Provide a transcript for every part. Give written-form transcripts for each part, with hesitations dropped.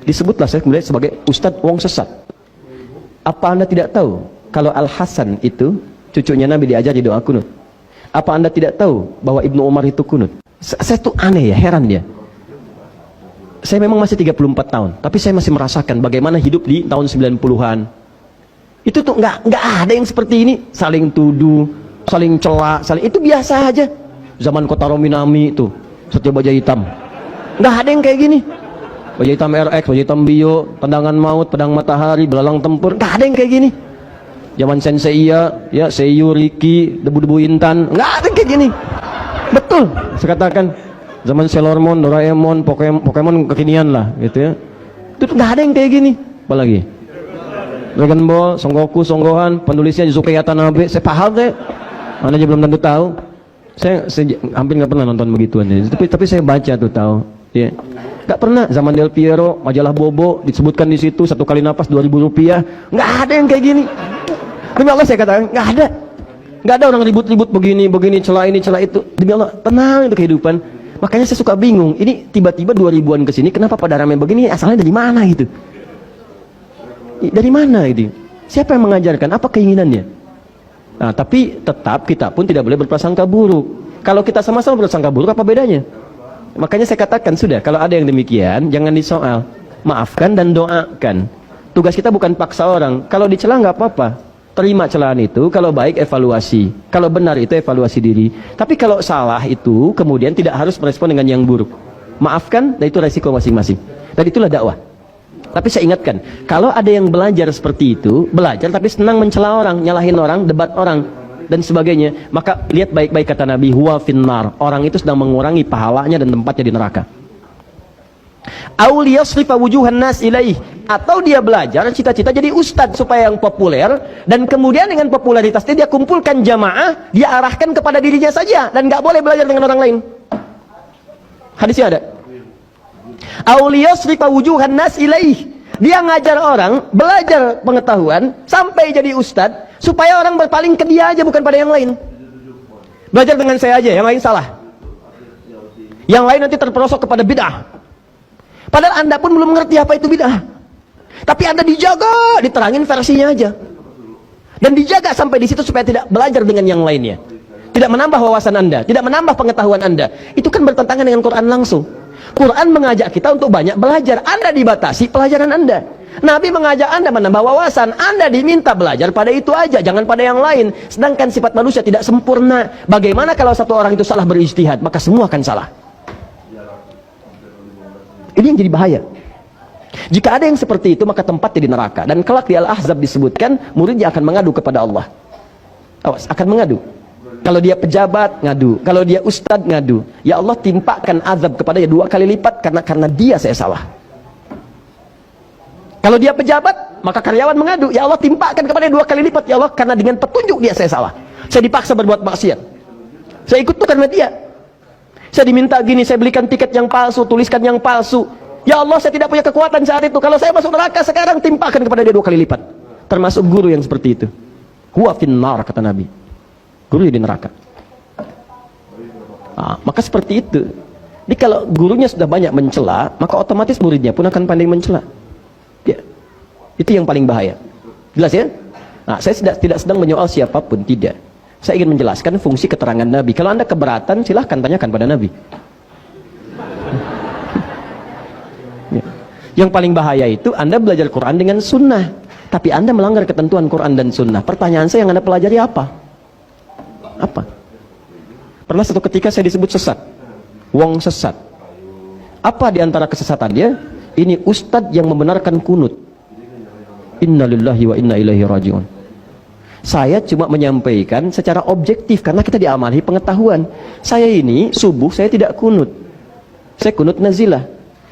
Disebutlah saya kemudian sebagai Ustadz wong sesat. Apa Anda tidak tahu kalau Al-Hasan itu cucunya Nabi diajar di doa kunut? Apa Anda tidak tahu bahwa Ibnu Umar itu kunut? Saya tuh aneh ya, heran ya. Saya memang masih 34 tahun, tapi saya masih merasakan bagaimana hidup di tahun 90-an. Itu tuh nggak ada yang seperti ini, saling tuduh, saling cela, itu biasa aja. Zaman Kota Rominami itu, setiap baja hitam. Nggak ada yang kayak gini. Baja hitam RX, baja hitam Bio, tendangan maut, pedang matahari, belalang tempur, nggak ada yang kayak gini. Zaman Senseiya, ya Seiyu, Riki, debu-debu Intan, nggak ada yang kayak gini. Betul, saya katakan. Zaman Sailor Moon, Doraemon, Pokemon kekinian lah, gitu ya. Itu nggak ada yang kayak gini. Apalagi Dragon Ball, Son Goku, Son Gohan, penulisnya Yusuke Watanabe, saya paham deh. Anda aja belum tentu tahu. Saya hampir nggak pernah nonton begituan ya. Tapi saya baca tuh tahu. Ya. Nggak pernah. Zaman Del Piero, majalah Bobo disebutkan di situ 1 kali napas 2.000 rupiah. Nggak ada yang kayak gini. Demi Allah saya katakan nggak ada. Nggak ada orang ribut-ribut begini, celah ini, celah itu. Demi Allah tenang itu kehidupan. Makanya saya suka bingung, ini tiba-tiba 2000-an ke sini, kenapa pada ramai begini, asalnya dari mana gitu? Dari mana itu? Siapa yang mengajarkan? Apa keinginannya? Nah, tapi tetap kita pun tidak boleh berprasangka buruk. Kalau kita sama-sama berprasangka buruk, apa bedanya? Makanya saya katakan, sudah, kalau ada yang demikian, jangan disoal. Maafkan dan doakan. Tugas kita bukan paksa orang. Kalau dicela nggak apa-apa. Terima celaan itu, kalau baik evaluasi, kalau benar itu evaluasi diri. Tapi kalau salah itu kemudian tidak harus merespon dengan yang buruk. Maafkan, dan itu resiko masing-masing. Dan itulah dakwah. Tapi saya ingatkan, kalau ada yang belajar seperti itu, belajar tapi senang mencela orang, nyalahin orang, debat orang, dan sebagainya, maka lihat baik-baik kata Nabi, huwa finnar. Orang itu sedang mengurangi pahalanya dan tempatnya di neraka. Auliyasrifa wujuhan nas ilaih, atau dia belajar cita-cita jadi ustadz supaya yang populer, dan kemudian dengan popularitasnya dia kumpulkan jamaah, dia arahkan kepada dirinya saja dan nggak boleh belajar dengan orang lain. Hadisnya ada. Auliyasrifa wujuhan nas ilaih, dia ngajar orang belajar pengetahuan sampai jadi ustadz supaya orang berpaling ke dia aja, bukan pada yang lain. Belajar dengan saya aja, yang lain salah, yang lain nanti terperosok kepada bid'ah. Padahal Anda pun belum mengerti apa itu bid'ah. Tapi Anda dijaga, diterangin versinya aja. Dan dijaga sampai di situ supaya tidak belajar dengan yang lainnya. Tidak menambah wawasan Anda, tidak menambah pengetahuan Anda. Itu kan bertentangan dengan Quran langsung. Quran mengajak kita untuk banyak belajar. Anda dibatasi pelajaran Anda. Nabi mengajak Anda menambah wawasan. Anda diminta belajar pada itu aja, jangan pada yang lain. Sedangkan sifat manusia tidak sempurna. Bagaimana kalau satu orang itu salah berijtihad, maka semua akan salah. Ini yang jadi bahaya. Jika ada yang seperti itu, maka tempatnya di neraka. Dan kelak di Al-Ahzab disebutkan, muridnya akan mengadu kepada Allah. Awas, akan mengadu. Kalau dia pejabat, ngadu. Kalau dia ustadz, ngadu. Ya Allah, timpakan azab kepadanya 2 kali lipat karena dia saya salah. Kalau dia pejabat, maka karyawan mengadu. Ya Allah, timpakan kepadanya 2 kali lipat. Ya Allah, karena dengan petunjuk dia saya salah. Saya dipaksa berbuat maksiat. Saya ikut tuh karena dia. Saya diminta gini, saya belikan tiket yang palsu, tuliskan yang palsu. Ya Allah, saya tidak punya kekuatan saat itu. Kalau saya masuk neraka sekarang, timpakan kepada dia 2 kali lipat. Termasuk guru yang seperti itu. Huwa finnar, kata Nabi. Guru di neraka. Nah, maka seperti itu. Jadi kalau gurunya sudah banyak mencela, maka otomatis muridnya pun akan pandai mencela. Ya. Itu yang paling bahaya. Jelas ya? Nah, saya tidak sedang menyoal siapapun, tidak. Saya ingin menjelaskan fungsi keterangan Nabi. Kalau Anda keberatan, silahkan tanyakan pada Nabi. Ya. Yang paling bahaya itu Anda belajar Quran dengan sunnah, tapi Anda melanggar ketentuan Quran dan sunnah. Pertanyaan saya, yang Anda pelajari apa? Apa? Pernah satu ketika saya disebut sesat, wong sesat. Apa di antara kesesatannya? Ini ustadz yang membenarkan kunut. Innalillahi wa inna ilaihi rajiun. Saya cuma menyampaikan secara objektif karena kita diamali pengetahuan. Saya ini subuh saya tidak kunut, saya kunut nazilah.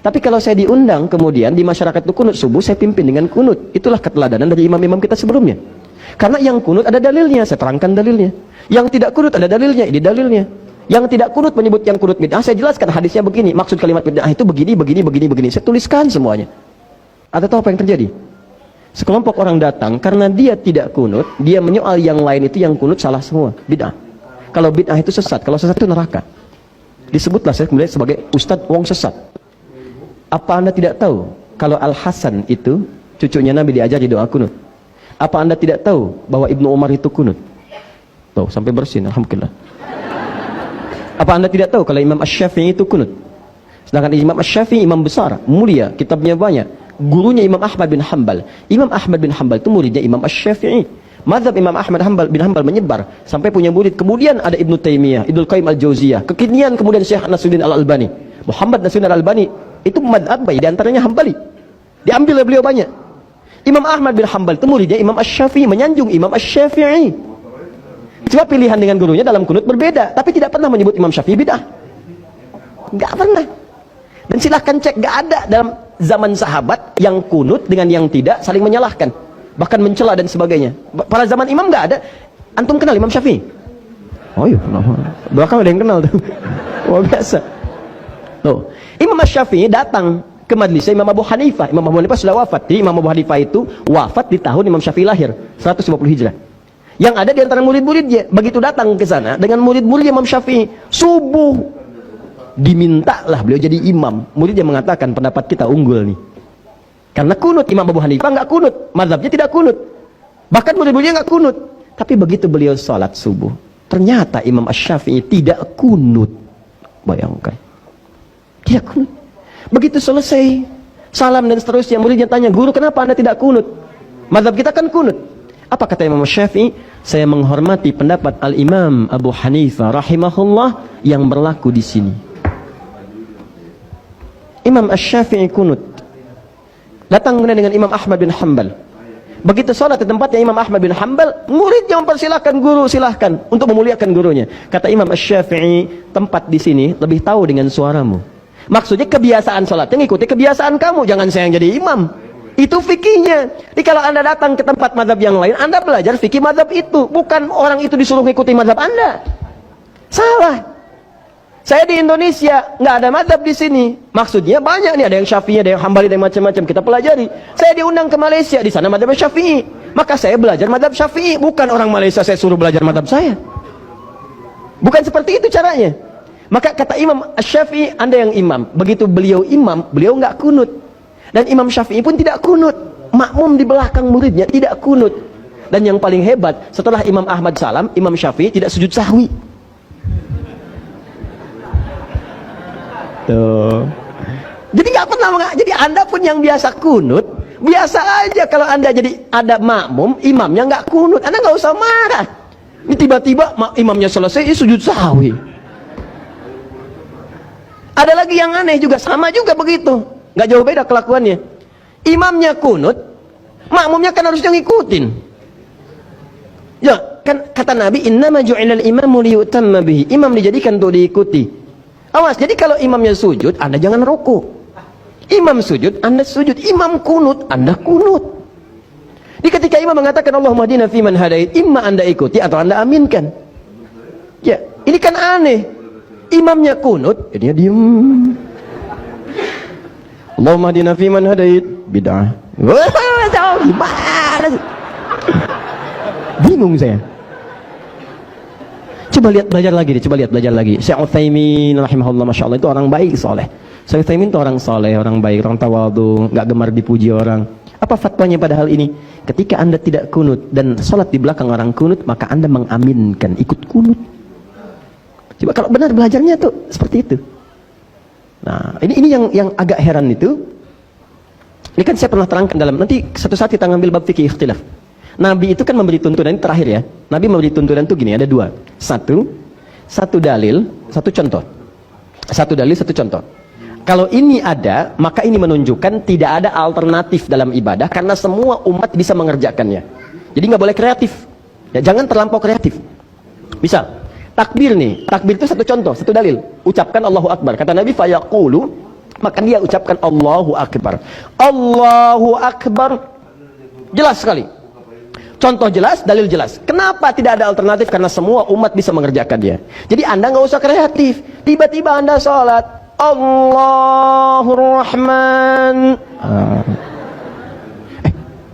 Tapi kalau saya diundang kemudian di masyarakat itu kunut subuh, saya pimpin dengan kunut. Itulah keteladanan dari imam-imam kita sebelumnya. Karena yang kunut ada dalilnya, saya terangkan dalilnya. Yang tidak kunut ada dalilnya, ini dalilnya. Yang tidak kunut menyebut yang kunut bid'ah, saya jelaskan hadisnya begini. Maksud kalimat bid'ah itu begini, begini, begini, begini. Saya tuliskan semuanya. Anda tahu apa yang terjadi? Sekelompok orang datang karena dia tidak kunut, dia menyoal yang lain itu yang kunut salah semua, bid'ah. Kalau bid'ah itu sesat, kalau sesat itu neraka. Disebutlah saya kemudian sebagai ustadz wong sesat. Apa Anda tidak tahu kalau Al-Hasan itu cucunya Nabi diajari doa kunut? Apa Anda tidak tahu bahwa Ibnu Umar itu kunut? Tuh, sampai bersin, alhamdulillah. Apa Anda tidak tahu kalau Imam Asy-Syafi'i itu kunut? Sedangkan Imam Asy-Syafi'i imam besar, mulia, kitabnya banyak. Gurunya Imam Ahmad bin Hanbal. Imam Ahmad bin Hanbal itu muridnya Imam Asy-Syafi'i. Mazhab Imam Ahmad bin Hanbal menyebar sampai punya murid. Kemudian ada Ibnu Taimiyah, Ibnu Qayyim Al-Jauziyah. Kekinian kemudian Syekh Nasruddin Al-Albani. Muhammad Nasruddin Al-Albani itu mazhab baik, di antaranya Hambali. Diambil oleh beliau banyak. Imam Ahmad bin Hanbal itu muridnya Imam Asy-Syafi'i, menyanjung Imam Asy-Syafi'i. Cuma pilihan dengan gurunya dalam kunut berbeda, tapi tidak pernah menyebut Imam Syafi'i bid'ah. Enggak pernah. Dan silahkan cek, enggak ada dalam zaman sahabat yang kunut dengan yang tidak saling menyalahkan, bahkan mencela dan sebagainya. Pada zaman imam enggak ada. Antum kenal Imam Syafi'i? Oh iya, belakang ada yang kenal tuh. Wah, biasa. Tuh, Imam Asy-Syafi'i datang ke majlisnya Imam Abu Hanifah. Imam Abu Hanifah sudah wafat. Jadi Imam Abu Hanifah itu wafat di tahun Imam Syafi'i lahir, 150 Hijrah. Yang ada di antara murid-muridnya, begitu datang ke sana dengan murid-murid Imam Syafi'i, subuh dimintalah beliau jadi imam. Muridnya mengatakan pendapat kita unggul nih. Karena kunut, Imam Abu Hanifah enggak kunut, mazhabnya tidak kunut. Bahkan murid-muridnya enggak kunut. Tapi begitu beliau salat subuh, ternyata Imam Asy-Syafi'i tidak kunut. Bayangkan. Tidak kunut. Begitu selesai salam dan seterusnya, muridnya tanya, "Guru, kenapa Anda tidak kunut? Mazhab kita kan kunut." Apa kata Imam Syafi'i? "Saya menghormati pendapat Al-Imam Abu Hanifah rahimahullah yang berlaku di sini." Imam Asy-Syafi'i kunut. Datang dengan Imam Ahmad bin Hanbal. Begitu sholat di tempatnya Imam Ahmad bin Hanbal, muridnya mempersilahkan, "Guru, silahkan," untuk memuliakan gurunya. Kata Imam Asy-Syafi'i, "Tempat di sini lebih tahu dengan suaramu." Maksudnya kebiasaan sholatnya ngikuti kebiasaan kamu, jangan saya yang jadi imam. Itu fikihnya. Jadi kalau Anda datang ke tempat mazhab yang lain, Anda belajar fikih mazhab itu, bukan orang itu disuruh ngikuti mazhab Anda. Salah. Saya di Indonesia nggak ada mazhab di sini. Maksudnya banyak nih, ada yang Syafi'i, ada yang Hambali, ada yang macam-macam. Kita pelajari. Saya diundang ke Malaysia, di sana mazhab Syafi'i. Maka saya belajar mazhab Syafi'i, bukan orang Malaysia saya suruh belajar mazhab saya. Bukan seperti itu caranya. Maka kata Imam Asy-Syafi'i, Anda yang imam. Begitu beliau imam, beliau nggak kunut. Dan Imam Syafi'i pun tidak kunut. Makmum di belakang muridnya tidak kunut. Dan yang paling hebat, setelah Imam Ahmad salam, Imam Syafi'i tidak sujud sahwi. Tuh. Jadi nggak pernah. Jadi Anda pun yang biasa kunut, biasa aja kalau Anda jadi ada makmum, imamnya nggak kunut, Anda nggak usah marah. Ini tiba-tiba imamnya selesai, sujud sahwi. Ada lagi yang aneh juga, sama juga begitu. Nggak jauh beda kelakuannya. Imamnya kunut, makmumnya kan harusnya ngikutin. Ya, kan kata Nabi, "Innama ju'ilal imamu liyutamma bihi." Imam dijadikan untuk diikuti. Awas, jadi kalau imamnya sujud, Anda jangan ruku. Imam sujud, Anda sujud. Imam kunut, Anda kunut. Di ketika imam mengatakan Allahumma hdina fiman hadait, imma Anda ikuti atau Anda aminkan. Ya, ini kan aneh. Imamnya kunut, jadinya diem. Allahumma hdina fiman hadait, bid'ah. Wah, gimana sih? Bingung saya. Coba lihat, belajar lagi deh, coba lihat, belajar lagi. Syekh Utsaimin rahimahullah, masya Allah, itu orang baik, soleh. Syekh Utsaimin itu orang soleh, orang baik, orang tawadhu, nggak gemar dipuji orang. Apa fatwanya pada hal ini? Ketika Anda tidak kunut dan sholat di belakang orang kunut, maka Anda mengaminkan, ikut kunut. Coba kalau benar belajarnya tuh seperti itu. Nah, ini yang agak heran itu. Ini kan saya pernah terangkan dalam, nanti satu saat kita ngambil bab fikih ikhtilaf. Nabi itu kan memberi tuntunan, ini terakhir ya. Nabi memberi tuntunan itu gini, ada dua. Satu dalil, satu contoh. Satu dalil, satu contoh. Kalau ini ada, maka ini menunjukkan tidak ada alternatif dalam ibadah, karena semua umat bisa mengerjakannya. Jadi nggak boleh kreatif. Ya, jangan terlampau kreatif. Misal, takbir nih, takbir itu satu contoh, satu dalil. Ucapkan Allahu Akbar. Kata Nabi, fayaqulu, maka dia ucapkan Allahu Akbar. Allahu Akbar. Jelas sekali. Contoh jelas, dalil jelas. Kenapa tidak ada alternatif? Karena semua umat bisa mengerjakannya. Jadi Anda nggak usah kreatif. Tiba-tiba Anda sholat, Allahur Rahman.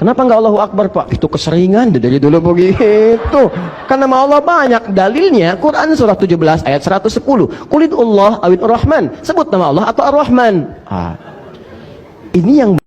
Kenapa nggak Allahu Akbar, Pak? Itu keseringan dari dulu begitu. Karena nama Allah banyak. Dalilnya Quran surah 17 ayat 110. Qulidullah awin Ar-Rahman. Sebut nama Allah atau Ar-Rahman. Ini yang